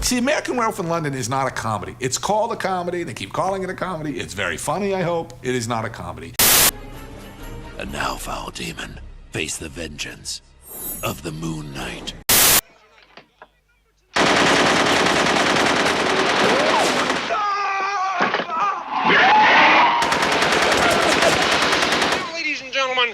See, American Werewolf in London is not a comedy. It's called a comedy. They keep calling it a comedy. It's very funny, I hope. It is not a comedy. And now, foul demon, face the vengeance of the Moon Knight. Ladies and gentlemen.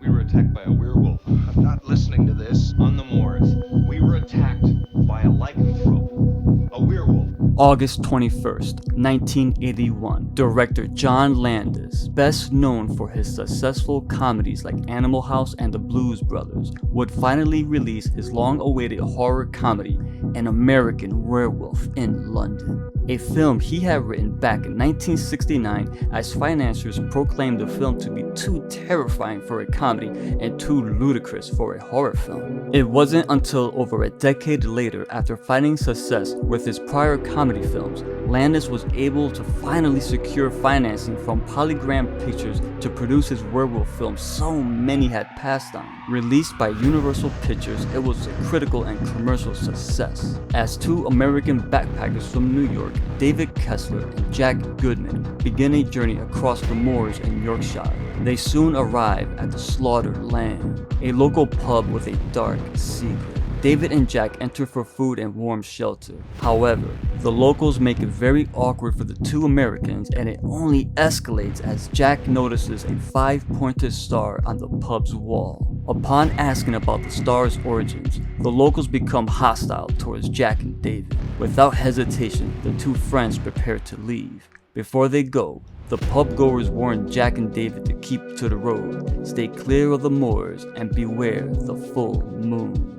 We were attacked by a werewolf. I'm not listening to this. On the moors, we were attacked by a lycanthrope, a werewolf. August 21st, 1981, director John Landis, best known for his successful comedies like Animal House and The Blues Brothers, would finally release his long-awaited horror comedy, An American Werewolf in London, a film he had written back in 1969 as financiers proclaimed the film to be too terrifying for a comedy and too ludicrous for a horror film. It wasn't until over a decade later, after finding success with his prior comedy films, Landis was able to finally secure financing from Polygram Pictures to produce his werewolf film so many had passed on. Released by Universal Pictures, it was a critical and commercial success, as two American backpackers from New York, David Kessler and Jack Goodman, begin a journey across the moors in Yorkshire. They soon arrive at the Slaughtered Lamb, a local pub with a dark secret. David and Jack enter for food and warm shelter. However, the locals make it very awkward for the two Americans, and it only escalates as Jack notices a 5-pointed star on the pub's wall. Upon asking about the star's origins, the locals become hostile towards Jack and David. Without hesitation, the two friends prepare to leave. Before they go, the pub goers warn Jack and David to keep to the road, stay clear of the moors, and beware the full moon.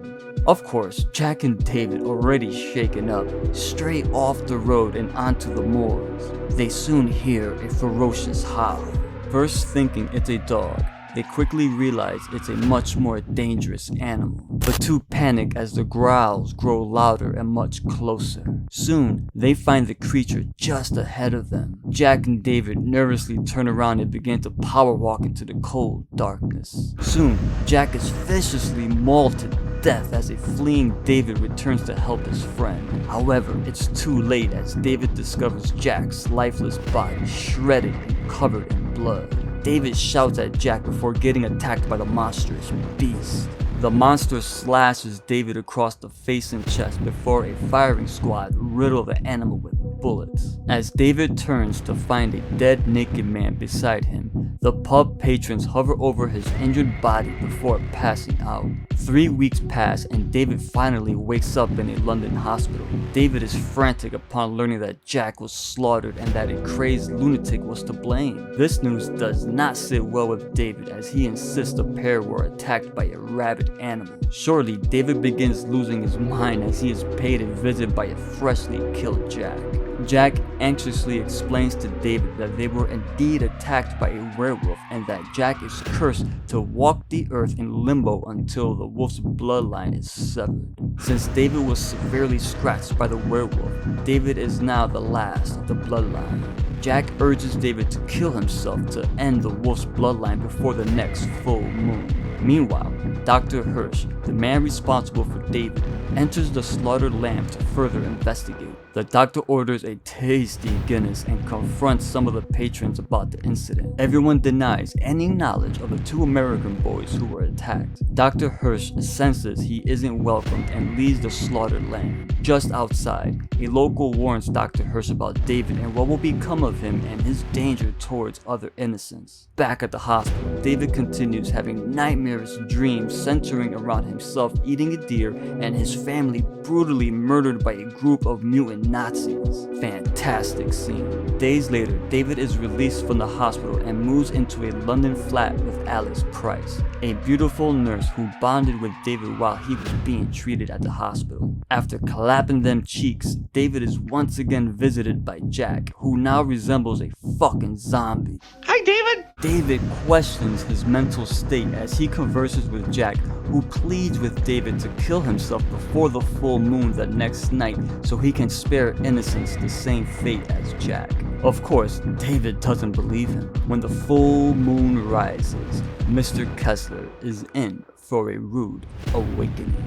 Of course, Jack and David, already shaken up, stray off the road and onto the moors. They soon hear a ferocious howl. First thinking it's a dog, they quickly realize it's a much more dangerous animal. The two panic as the growls grow louder and much closer. Soon, they find the creature just ahead of them. Jack and David nervously turn around and begin to power walk into the cold darkness. Soon, Jack is viciously mauled to death as a fleeing David returns to help his friend. However, it's too late as David discovers Jack's lifeless body shredded and covered in blood. David shouts at Jack before getting attacked by the monstrous beast. The monster slashes David across the face and chest before a firing squad riddle the animal with bullets. As David turns to find a dead naked man beside him, the pub patrons hover over his injured body before passing out. 3 weeks pass and David finally wakes up in a London hospital. David is frantic upon learning that Jack was slaughtered and that a crazed lunatic was to blame. This news does not sit well with David as he insists the pair were attacked by a rabid animal. Shortly, David begins losing his mind as he is paid a visit by a freshly killed Jack. Jack anxiously explains to David that they were indeed attacked by a werewolf and that Jack is cursed to walk the earth in limbo until the wolf's bloodline is severed. Since David was severely scratched by the werewolf, David is now the last of the bloodline. Jack urges David to kill himself to end the wolf's bloodline before the next full moon. Meanwhile, Dr. Hirsch, the man responsible for David, enters the Slaughtered Lamb to further investigate. The doctor orders a tasty Guinness and confronts some of the patrons about the incident. Everyone denies any knowledge of the two American boys who were attacked. Dr. Hirsch senses he isn't welcomed and leaves the Slaughtered Lamb. Just outside, a local warns Dr. Hirsch about David and what will become of him and his danger towards other innocents. Back at the hospital, David continues having nightmarish dreams centering around himself eating a deer and his family brutally murdered by a group of mutant Nazis. Fantastic scene. Days later, David is released from the hospital and moves into a London flat with Alice Price, a beautiful nurse who bonded with David while he was being treated at the hospital. After clapping them cheeks, David is once again visited by Jack, who now resembles a fucking zombie. Hi, David! David questions his mental state as he converses with Jack, who pleads with David to kill himself before the full moon the next night so he can spare innocents the same fate as Jack. Of course, David doesn't believe him. When the full moon rises, Mr. Kessler is in for a rude awakening.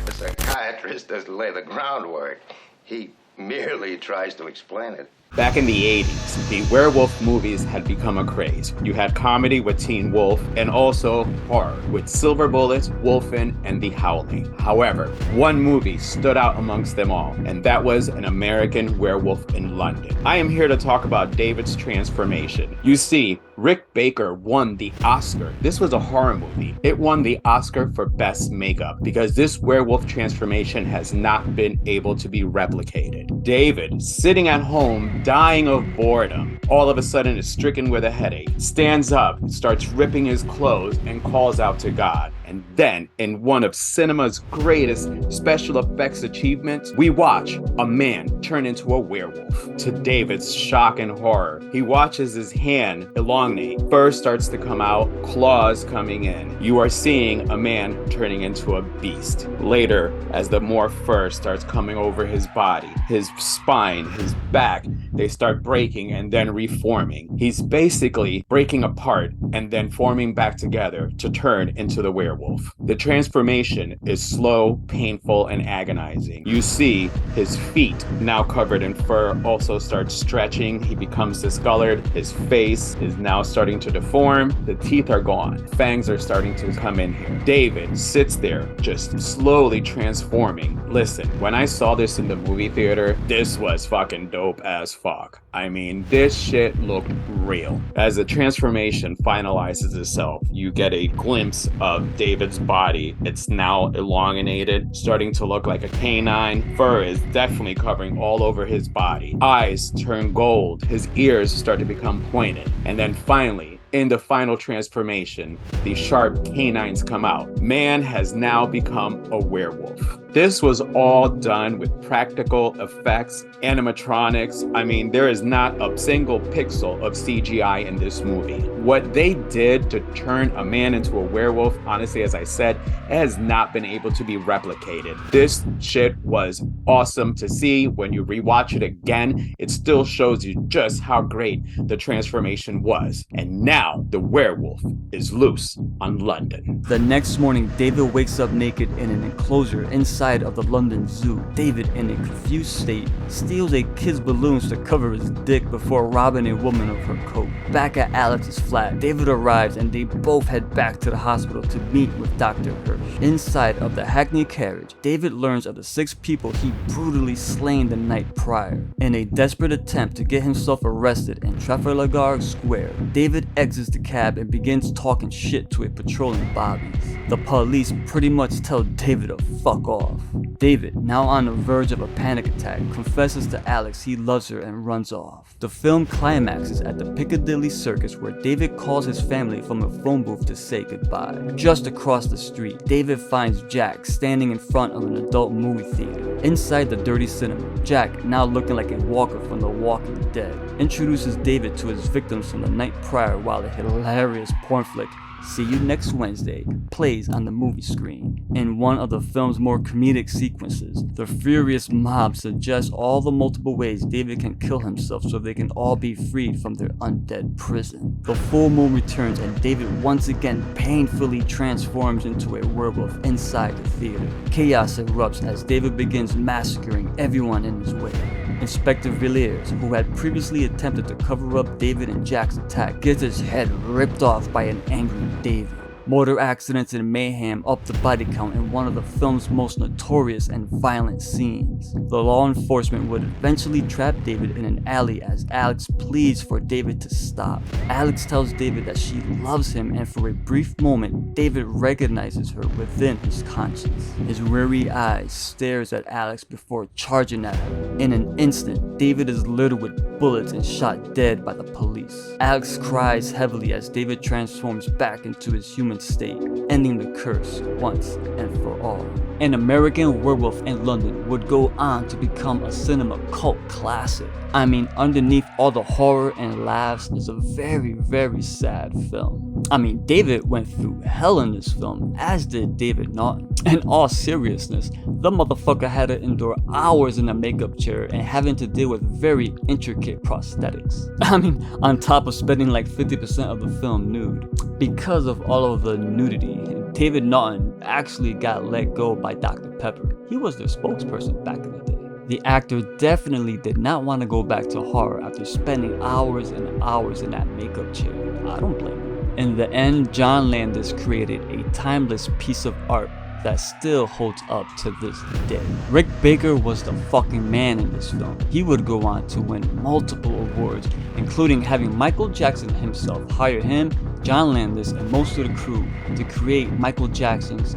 The psychiatrist doesn't lay the groundwork. He merely tries to explain it. Back in the 80s, the werewolf movies had become a craze. You had comedy with Teen Wolf and also horror with Silver Bullets, Wolfen, and The Howling. However, one movie stood out amongst them all, and that was An American Werewolf in London. I am here to talk about David's transformation. You see, Rick Baker won the Oscar. This was a horror movie. It won the Oscar for Best Makeup because this werewolf transformation has not been able to be replicated. David, sitting at home, dying of boredom, all of a sudden is stricken with a headache, stands up, starts ripping his clothes, and calls out to God. And then, in one of cinema's greatest special effects achievements, we watch a man turn into a werewolf. To David's shock and horror, he watches his hand elongate. Fur starts to come out, claws coming in. You are seeing a man turning into a beast. Later, as the more fur starts coming over his body, his spine, his back, they start breaking and then reforming. He's basically breaking apart and then forming back together to turn into the werewolf. The transformation is slow, painful, and agonizing. You see his feet, now covered in fur, also start stretching. He becomes discolored. His face is now starting to deform. The teeth are gone. Fangs are starting to come in here. David sits there just slowly transforming. Listen, when I saw this in the movie theater, this was fucking dope as fuck. I mean, this shit looked real. As the transformation finalizes itself, you get a glimpse of David's body. It's now elongated, starting to look like a canine. Fur is definitely covering all over his body. Eyes turn gold. His ears start to become pointed. And then finally, in the final transformation, the sharp canines come out. Man has now become a werewolf. This was all done with practical effects, animatronics. I mean, there is not a single pixel of CGI in this movie. What they did to turn a man into a werewolf, honestly, as I said, has not been able to be replicated. This shit was awesome to see. When you rewatch it again, it still shows you just how great the transformation was. And now the werewolf is loose on London. The next morning, David wakes up naked in an enclosure inside of the London Zoo. David, in a confused state, steals a kid's balloons to cover his dick before robbing a woman of her coat. Back at Alex's flat, David arrives and they both head back to the hospital to meet with Dr. Hirsch. Inside of the Hackney carriage, David learns of the 6 people he brutally slain the night prior. In a desperate attempt to get himself arrested in Trafalgar Square, David exits the cab and begins talking shit to a patrolling bobbies. The police pretty much tell David to fuck off. David, now on the verge of a panic attack, confesses to Alex he loves her and runs off. The film climaxes at the Piccadilly Circus where David calls his family from a phone booth to say goodbye. Just across the street, David finds Jack standing in front of an adult movie theater. Inside the dirty cinema, Jack, now looking like a walker from The Walking Dead, introduces David to his victims from the night prior while the hilarious porn flick See You Next Wednesday plays on the movie screen. In one of the film's more comedic sequences, the furious mob suggests all the multiple ways David can kill himself so they can all be freed from their undead prison. The full moon returns and David once again painfully transforms into a werewolf inside the theater. Chaos erupts as David begins massacring everyone in his way. Inspector Villiers, who had previously attempted to cover up David and Jack's attack, gets his head ripped off by an angry David. Motor accidents and mayhem upped the body count in one of the film's most notorious and violent scenes. The law enforcement would eventually trap David in an alley as Alex pleads for David to stop. Alex tells David that she loves him, and for a brief moment, David recognizes her within his conscience. His weary eyes stares at Alex before charging at her. In an instant, David is littered with bullets and shot dead by the police. Alex cries heavily as David transforms back into his human state, ending the curse once and for all. An American Werewolf in London would go on to become a cinema cult classic. I mean, underneath all the horror and laughs is a very, very sad film. I mean, David went through hell in this film, as did David Naughton. In all seriousness, the motherfucker had to endure hours in a makeup chair and having to deal with very intricate prosthetics. I mean, on top of spending like 50% of the film nude. Because of all of the nudity, David Naughton actually got let go by Dr. Pepper. He was their spokesperson back in the day. The actor definitely did not want to go back to horror after spending hours and hours in that makeup chair. I don't blame him. In the end, John Landis created a timeless piece of art that still holds up to this day. Rick Baker was the fucking man in this film. He would go on to win multiple awards, including having Michael Jackson himself hire him, John Landis, and most of the crew to create Michael Jackson's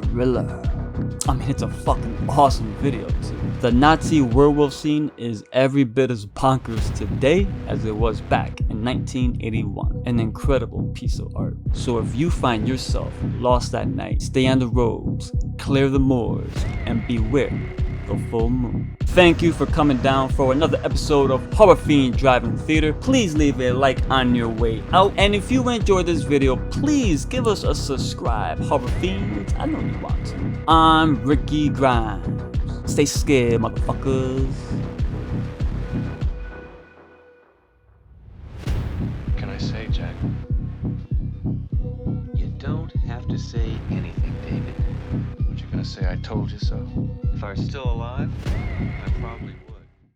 Thriller. I mean, it's a fucking awesome video too. The Nazi werewolf scene is every bit as bonkers today as it was back in 1981. An incredible piece of art. So if you find yourself lost at night, stay on the roads, clear the moors, and beware the full moon. Thank you for coming down for another episode of Horror Fiend Drive-In Theater. Please leave a like on your way out. And if you enjoyed this video, please give us a subscribe. Horror Fiends, I know you want to. I'm Ricky Grimes. Stay scared, motherfuckers. Can I say, Jack? You don't have to say anything, David. What you gonna say? I told you so. If I were still alive, I probably would.